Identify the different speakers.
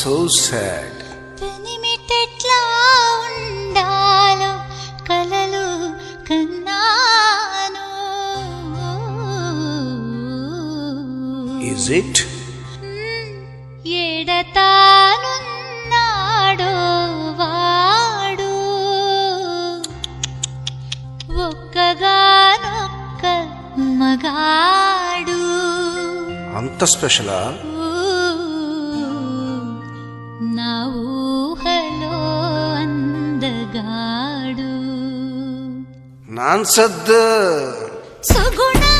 Speaker 1: So sad.
Speaker 2: పెనిమిటెట్లా ఉండాలో కలలు కన్నాను.
Speaker 1: Is it?
Speaker 2: ఎడతానున్నాడో వాడు ఒక్కగానొక్క మగాడు.
Speaker 1: అంత స్పెషలా?
Speaker 2: నా ఊహలో అందగాడు.
Speaker 1: నాన్సద్
Speaker 2: సుగుణ